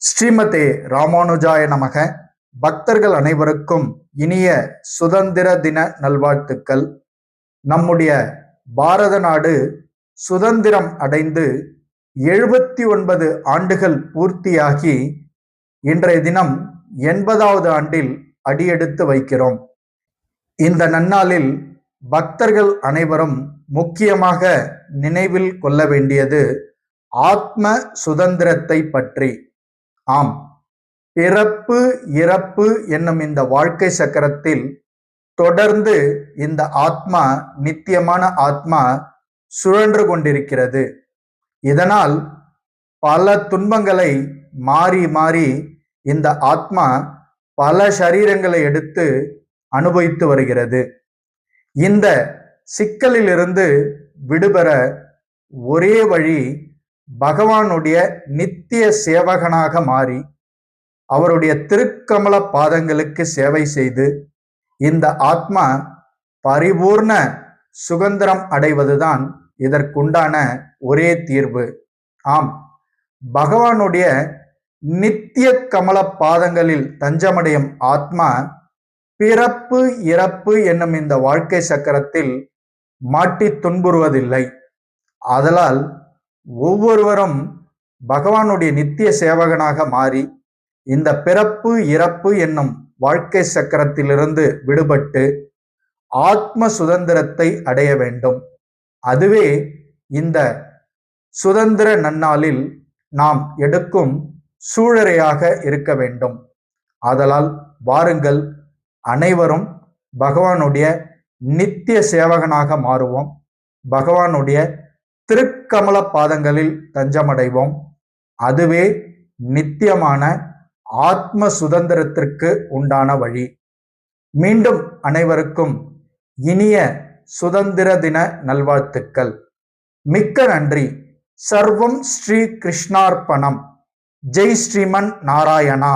ஸ்ரீமதே ராமானுஜாய நமக. பக்தர்கள் அனைவருக்கும் இனிய சுதந்திர தின நல்வாழ்த்துக்கள். நம்முடைய பாரத நாடு சுதந்திரம் அடைந்து 79 ஆண்டுகள் பூர்த்தியாகி இன்றைய தினம் 80வது ஆண்டில் அடியெடுத்து வைக்கிறோம். இந்த நன்னாளில் பக்தர்கள் அனைவரும் முக்கியமாக நினைவில் கொள்ள வேண்டியது ஆத்ம சுதந்திரத்தை பற்றி. ஆம், பிறப்பு இறப்பு என்னும் இந்த வாழ்க்கை சக்கரத்தில் தொடர்ந்து இந்த ஆத்மா, நித்தியமான ஆத்மா சுழன்று கொண்டிருக்கிறது. இதனால் பல துன்பங்களை மாறி மாறி இந்த ஆத்மா பல சரீரங்களை எடுத்து அனுபவித்து வருகிறது. இந்த சிக்கலிலிருந்து விடுபெற ஒரே வழி பகவானுடைய நித்திய சேவகனாக மாறி அவருடைய திருக்கமல பாதங்களுக்கு சேவை செய்து இந்த ஆத்மா பரிபூர்ண சுதந்திரம் அடைவதுதான் இதற்குண்டான ஒரே தீர்வு. ஆம், பகவானுடைய நித்திய கமல பாதங்களில் தஞ்சமடையும் ஆத்மா பிறப்பு இறப்பு என்னும் இந்த வாழ்க்கை சக்கரத்தில் மாட்டி துன்புறுவதில்லை. ஆதலால் ஒவ்வொருவரும் பகவானுடைய நித்திய சேவகனாக மாறி இந்த பிறப்பு இறப்பு என்னும் வாழ்க்கை சக்கரத்திலிருந்து விடுபட்டு ஆத்ம சுதந்திரத்தை அடைய வேண்டும். அதுவே இந்த சுதந்திர நன்னாளில் நாம் எடுக்கும் சூழறையாக இருக்க வேண்டும். ஆதலால் வாருங்கள், அனைவரும் பகவானுடைய நித்திய சேவகனாக மாறுவோம். பகவானுடைய திருக்கமல பாதங்களில் தஞ்சமடைவோம். அதுவே நித்தியமான ஆத்ம சுதந்திரத்திற்கு உண்டான வழி. மீண்டும் அனைவருக்கும் இனிய சுதந்திர தின நல்வாழ்த்துக்கள். மிக்க நன்றி. சர்வம் ஸ்ரீ கிருஷ்ணார்ப்பணம். ஜெய் ஸ்ரீமன் நாராயணா.